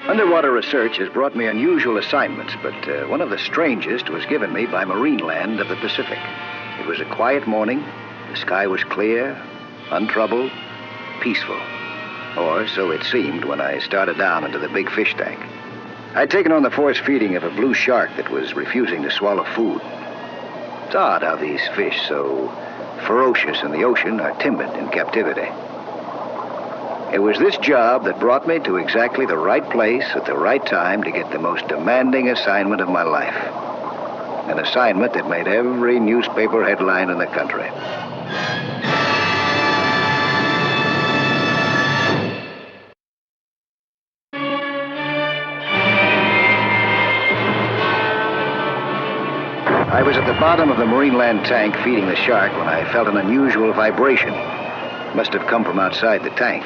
Underwater research has brought me unusual assignments, but one of the strangest was given me by Marine Land of the Pacific. It was a quiet morning. The sky was clear, untroubled, peaceful. Or so it seemed when I started down into the big fish tank. I'd taken on the force feeding of a blue shark that was refusing to swallow food. It's odd how these fish, so ferocious in the ocean, are timid in captivity. It was this job that brought me to exactly the right place at the right time to get the most demanding assignment of my life. An assignment that made every newspaper headline in the country. I was at the bottom of the Marine Land tank feeding the shark when I felt an unusual vibration. It must have come from outside the tank.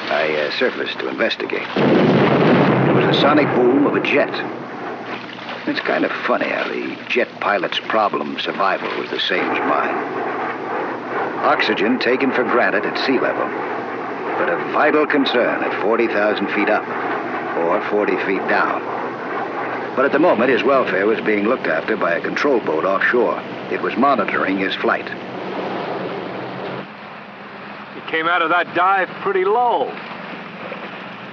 I surfaced to investigate. It was the sonic boom of a jet. It's kind of funny how the jet pilot's problem survival was the same as mine. Oxygen taken for granted at sea level, but a vital concern at 40,000 feet up or 40 feet down. But at the moment, his welfare was being looked after by a control boat offshore. It was monitoring his flight. Came out of that dive pretty low.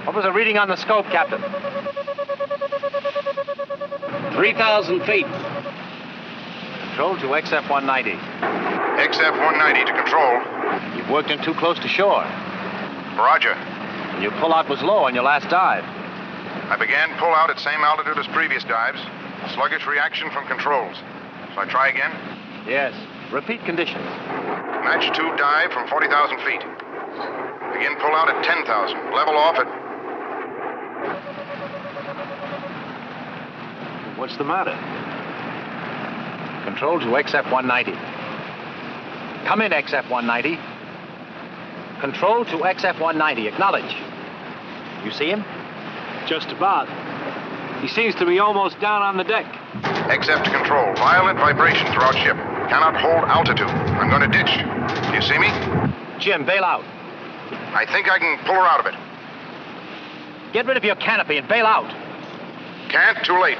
What was the reading on the scope, Captain? 3,000 feet. Control to XF-190. XF-190 to control. You've worked in too close to shore. Roger. Your pull-out was low on your last dive. I began pull-out at same altitude as previous dives. Sluggish reaction from controls. Shall I try again? Yes. Repeat conditions. Match 2 dive from 40,000 feet. Begin pull-out at 10,000. Level off at... What's the matter? Control to XF-190. Come in, XF-190. Control to XF-190. Acknowledge. You see him? Just about. He seems to be almost down on the deck. XF to control. Violent vibration throughout ship. Cannot hold altitude. I'm going to ditch. Do you see me? Jim, bail out. I think I can pull her out of it. Get rid of your canopy and bail out. Can't. Too late.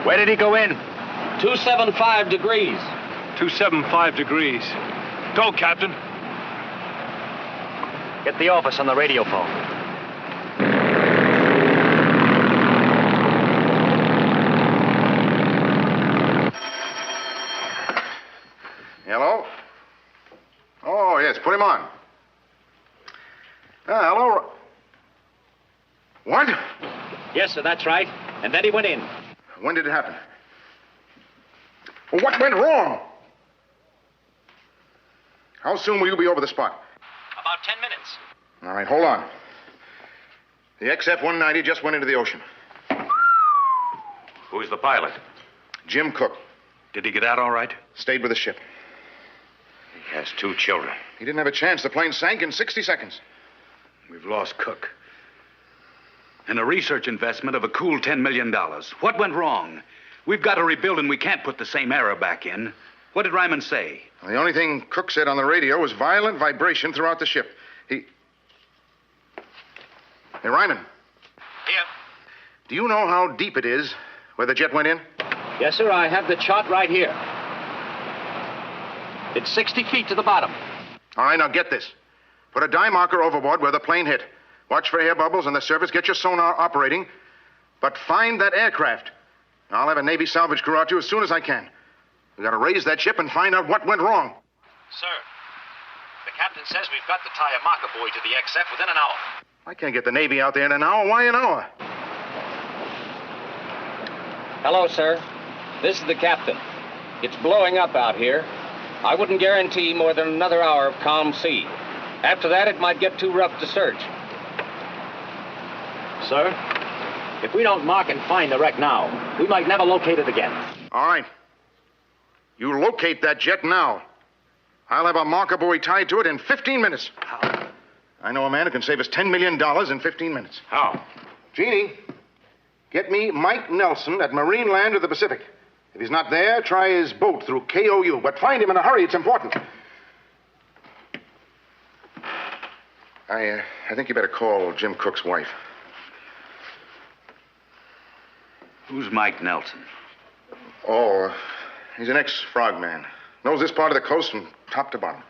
Where did he go in? 275 degrees. 275 degrees. Go, Captain. Get the office on the radio phone. Hello? Oh, yes, put him on. Hello? What? Yes, sir, that's right. And then he went in. When did it happen? Well, what went wrong? How soon will you be over the spot? About 10 minutes. All right, hold on. The XF-190 just went into the ocean. Who's the pilot? Jim Cook. Did he get out all right? Stayed with the ship. He has 2 children. He didn't have a chance. The plane sank in 60 seconds. We've lost Cook. And a research investment of a cool $10 million. What went wrong? We've got to rebuild, and we can't put the same error back in. What did Ryman say? The only thing Cook said on the radio was violent vibration throughout the ship. Hey, Ryman. Here. Do you know how deep it is where the jet went in? Yes, sir, I have the chart right here. It's 60 feet to the bottom. All right, now get this. Put a dye marker overboard where the plane hit. Watch for air bubbles on the surface. Get your sonar operating. But find that aircraft. I'll have a Navy salvage crew out to you as soon as I can. We got to raise that ship and find out what went wrong. Sir, the captain says we've got to tie a marker buoy to the XF within an hour. I can't get the Navy out there in an hour. Why an hour? Hello, sir. This is the captain. It's blowing up out here. I wouldn't guarantee more than another hour of calm sea. After that, it might get too rough to search. Sir, if we don't mark and find the wreck now, we might never locate it again. All right. You locate that jet now. I'll have a marker buoy tied to it in 15 minutes. How? I know a man who can save us $10 million in 15 minutes. How? Jeannie, get me Mike Nelson at Marine Land of the Pacific. If he's not there, try his boat through KOU. But find him in a hurry. It's important. I think you better call Jim Cook's wife. Who's Mike Nelson? Oh, he's an ex-frogman. Knows this part of the coast from top to bottom.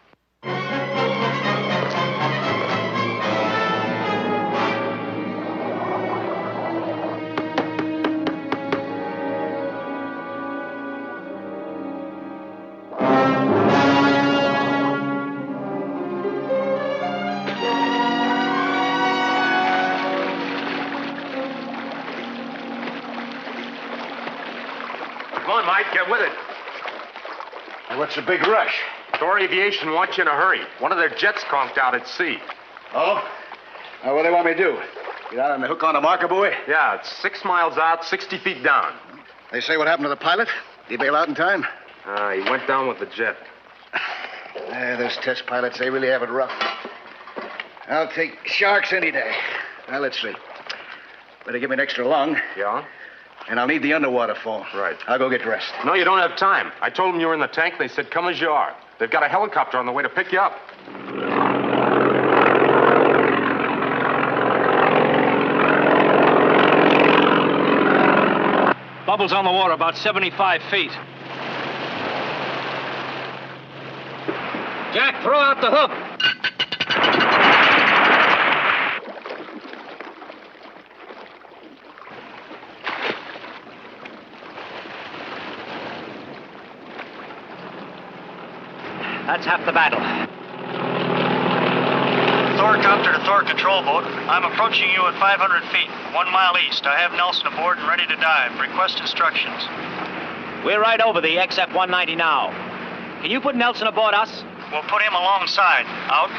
Come on, Mike, get with it. What's the big rush? Thor Aviation wants you in a hurry. One of their jets conked out at sea. Oh? What do they want me to do? Get out on the hook on the marker buoy? Yeah, it's 6 miles out, 60 feet down. They say what happened to the pilot? Did he bail out in time? He went down with the jet. Those test pilots, they really have it rough. I'll take sharks any day. Now, let's see. Better give me an extra lung, Yeah? and I'll need the underwater phone. Right. I'll go get dressed. No, you don't have time. I told them you were in the tank. They said, come as you are. They've got a helicopter on the way to pick you up. Bubbles on the water, about 75 feet. Jack, throw out the hook. That's half the battle. Thorcopter to Thor control boat. I'm approaching you at 500 feet, 1 mile east. I have Nelson aboard and ready to dive. Request instructions. We're right over the XF-190 now. Can you put Nelson aboard us? We'll put him alongside. Out.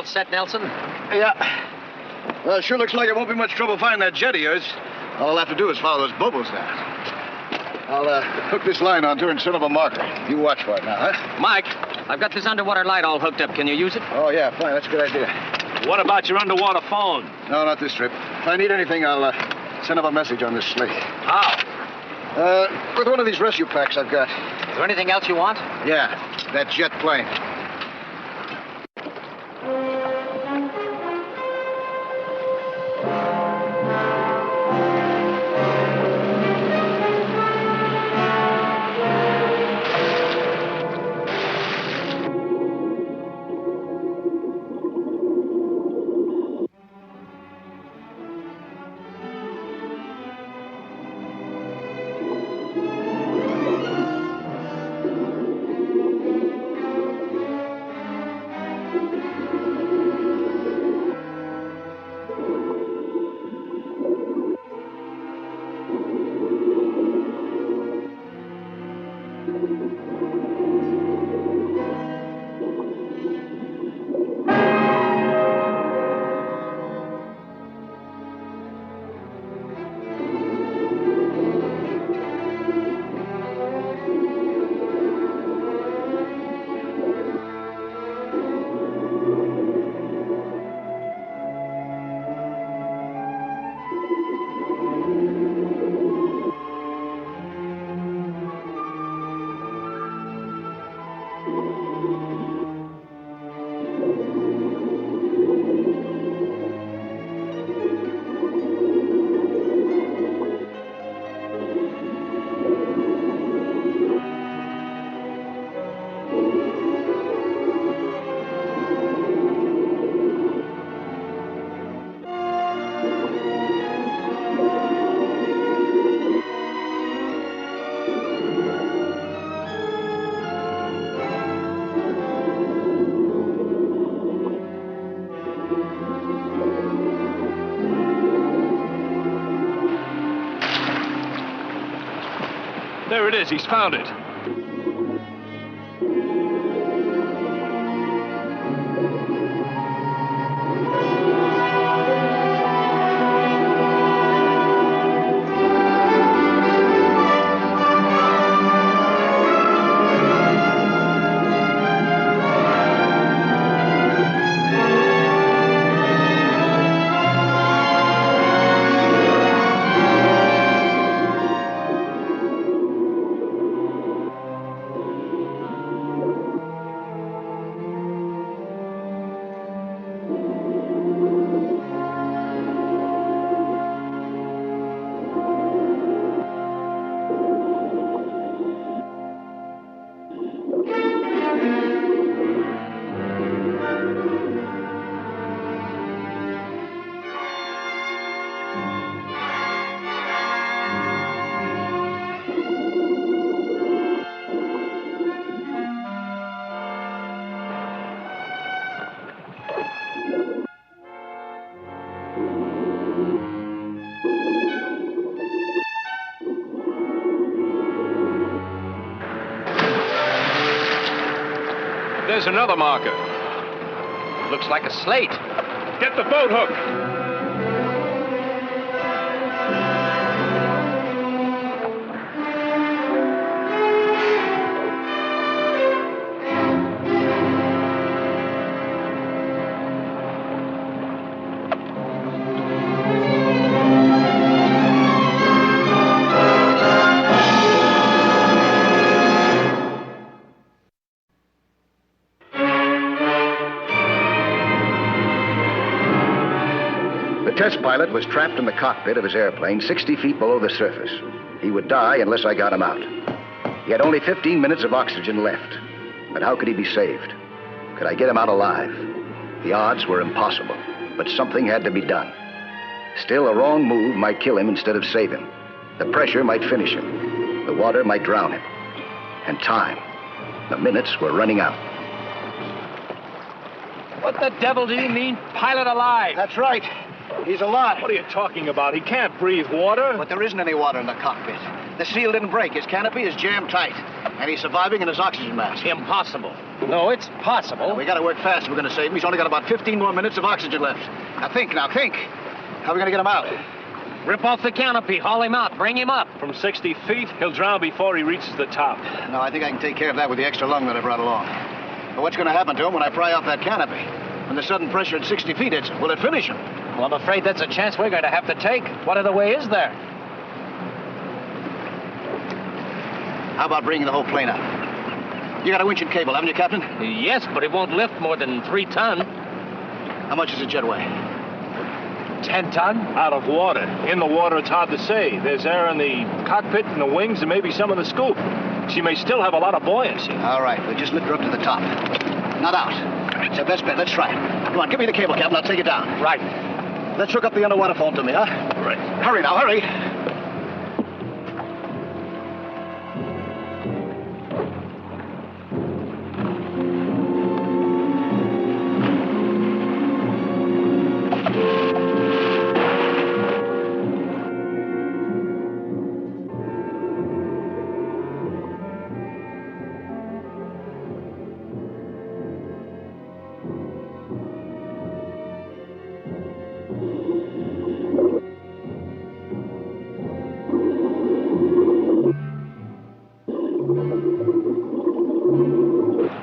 Set, Nelson? Yeah. Well, it sure looks like it won't be much trouble finding that jet of yours. All I'll have to do is follow those bubbles now. I'll hook this line onto her and set up a marker. You watch for it now, huh? Mike, I've got this underwater light all hooked up. Can you use it? Oh, yeah, fine. That's a good idea. What about your underwater phone? No, not this trip. If I need anything, I'll send up a message on this slate. How? With one of these rescue packs I've got. Is there anything else you want? Yeah, that jet plane. There it is. He's found it. There's another marker. Looks like a slate. Get the boat hook. The test pilot was trapped in the cockpit of his airplane 60 feet below the surface. He would die unless I got him out. He had only 15 minutes of oxygen left. But how could he be saved? Could I get him out alive? The odds were impossible, but something had to be done. Still, a wrong move might kill him instead of save him. The pressure might finish him. The water might drown him. And time. The minutes were running out. What the devil do you mean, pilot alive? That's right. He's alive. What are you talking about? He can't breathe water. But there isn't any water in the cockpit. The seal didn't break. His canopy is jammed tight. And he's surviving in his oxygen mask. Impossible. No, it's possible. We gotta work fast if we're gonna save him. He's only got about 15 more minutes of oxygen left. Now think. How are we gonna get him out? Rip off the canopy, haul him out, bring him up. From 60 feet, he'll drown before he reaches the top. No, I think I can take care of that with the extra lung that I brought along. But what's gonna happen to him when I pry off that canopy? When the sudden pressure at 60 feet hits him, will it finish him? Well, I'm afraid that's a chance we're going to have to take. What other way is there? How about bringing the whole plane out? You got a winch and cable, haven't you, Captain? Yes, but it won't lift more than 3 ton. How much does a jet weigh? 10 ton? Out of water. In the water, it's hard to say. There's air in the cockpit and the wings and maybe some in the scoop. She may still have a lot of buoyancy. All right, we'll just lift her up to the top. Not out. It's our best bet. Let's try it. Come on, give me the cable, Captain. I'll take it down. Right. Let's hook up the underwater phone to me, huh? Right. Hurry now, hurry.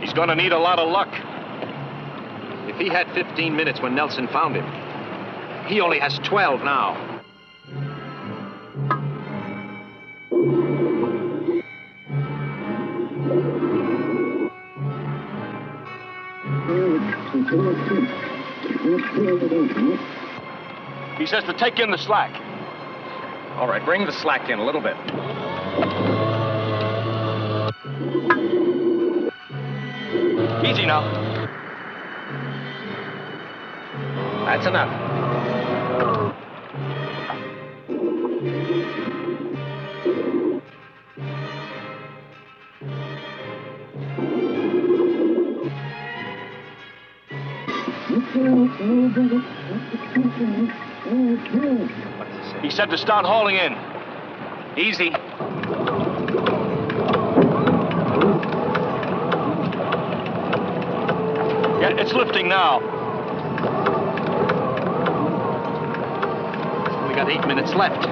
He's going to need a lot of luck. If he had 15 minutes when Nelson found him, he only has 12 now. He says to take in the slack. All right, bring the slack in a little bit. Easy now. That's enough. He said to start hauling in. Easy. Yeah, it's lifting now. We got 8 minutes left.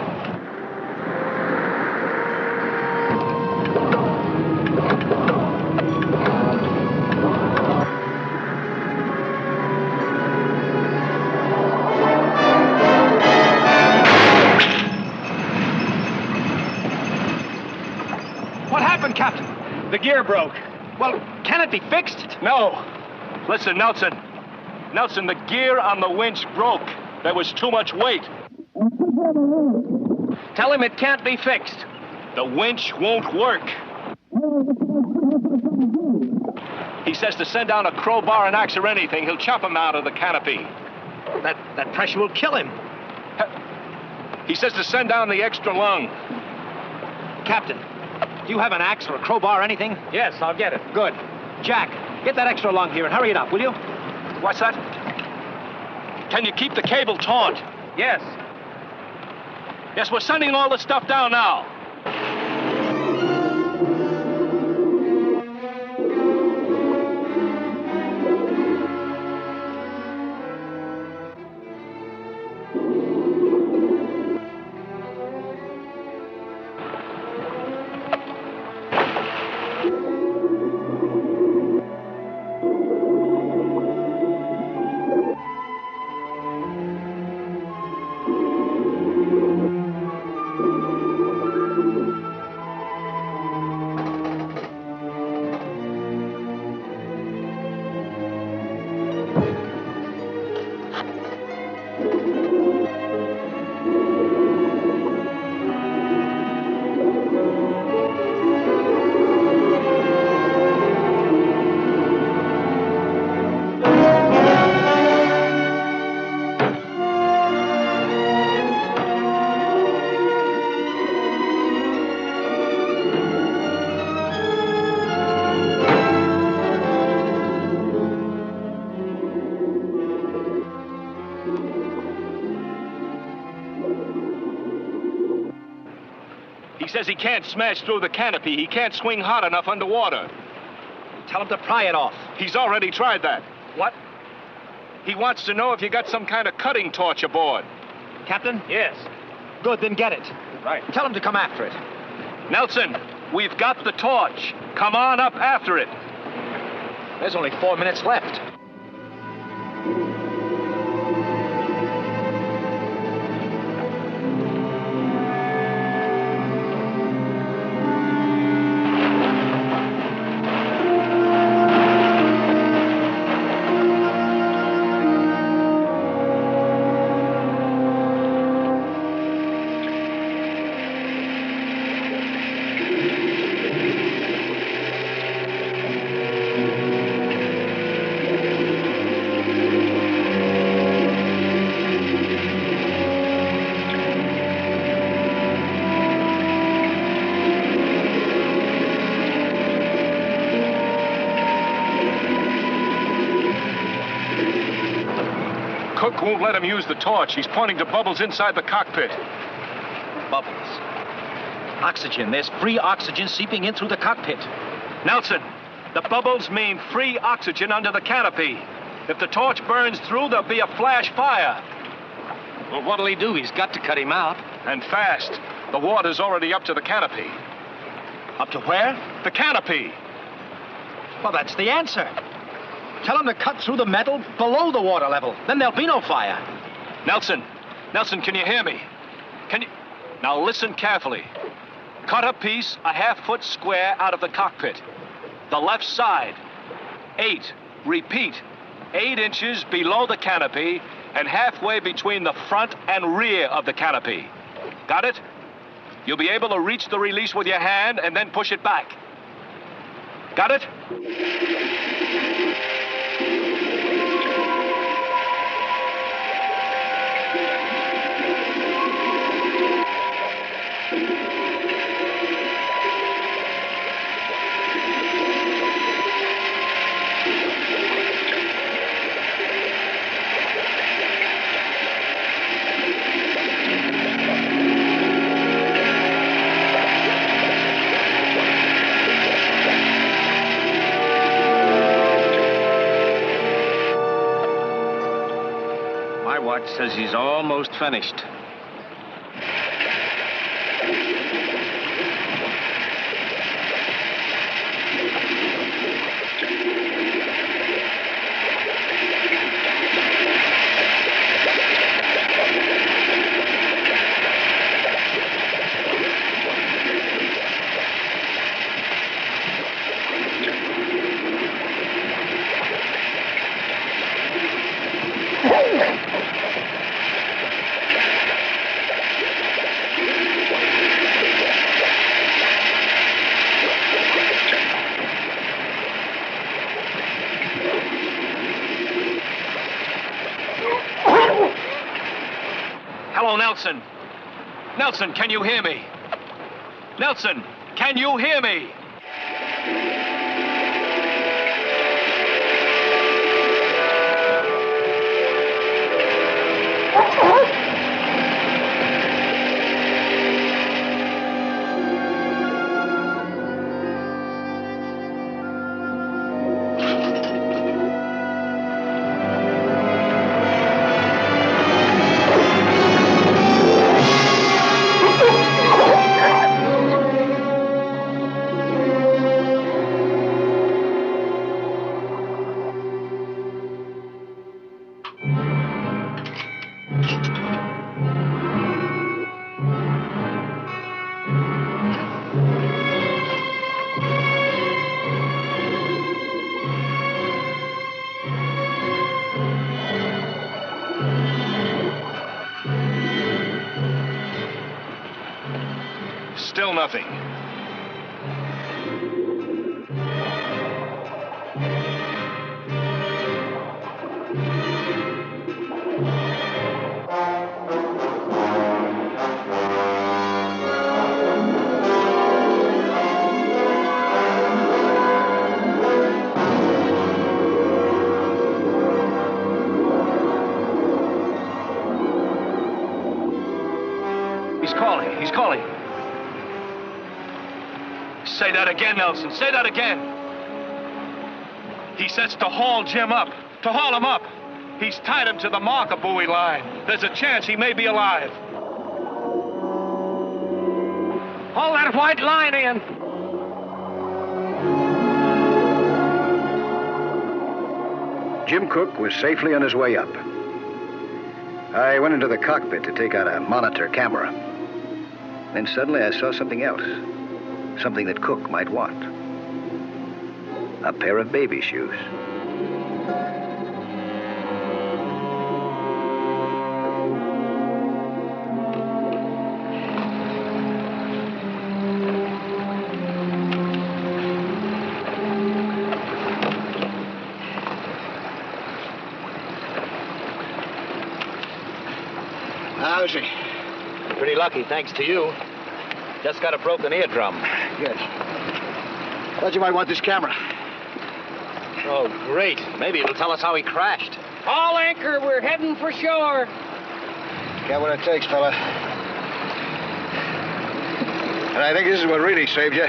What happened, Captain? The gear broke. Well, can it be fixed? No. Listen, Nelson. Nelson, the gear on the winch broke. There was too much weight. Tell him it can't be fixed. The winch won't work. He says to send down a crowbar, an axe, or anything. He'll chop him out of the canopy. That pressure will kill him. He says to send down the extra lung. Captain, do you have an axe or a crowbar or anything? Yes, I'll get it. Good. Jack, get that extra lung here and hurry it up, will you? What's that? Can you keep the cable taut? Yes. Yes, we're sending all the stuff down now. He says he can't smash through the canopy. He can't swing hot enough underwater. Tell him to pry it off. He's already tried that. What? He wants to know if you got some kind of cutting torch aboard. Captain? Yes. Good, then get it. Right. Tell him to come after it. Nelson, we've got the torch. Come on up after it. There's only 4 minutes left. Cook won't let him use the torch. He's pointing to bubbles inside the cockpit. Bubbles. Oxygen. There's free oxygen seeping in through the cockpit. Nelson, the bubbles mean free oxygen under the canopy. If the torch burns through, there'll be a flash fire. Well, what'll he do? He's got to cut him out. And fast. The water's already up to the canopy. Up to where? The canopy. Well, that's the answer. Tell him to cut through the metal below the water level. Then there'll be no fire. Nelson, can you hear me? Can you... Now listen carefully. Cut a piece a half-foot square out of the cockpit. The left side. 8 inches below the canopy and halfway between the front and rear of the canopy. Got it? You'll be able to reach the release with your hand and then push it back. Got it? watch says he's almost finished. Hello, Nelson. Nelson, can you hear me? Nelson, can you hear me? Still nothing. He's calling. Say that again, Nelson. Say that again. He says to haul Jim up. To haul him up. He's tied him to the marker buoy line. There's a chance he may be alive. Haul that white line in. Jim Cook was safely on his way up. I went into the cockpit to take out a monitor camera. Then suddenly I saw something else. Something that Cook might want. A pair of baby shoes. How's he? Pretty lucky, thanks to you. Just got a broken eardrum. Good. Thought you might want this camera. Oh, great. Maybe it'll tell us how he crashed. All anchor, we're heading for shore. Got what it takes, fella. And I think this is what really saved you.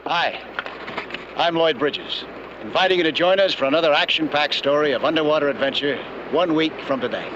Hi, I'm Lloyd Bridges, inviting you to join us for another action-packed story of underwater adventure 1 week from today.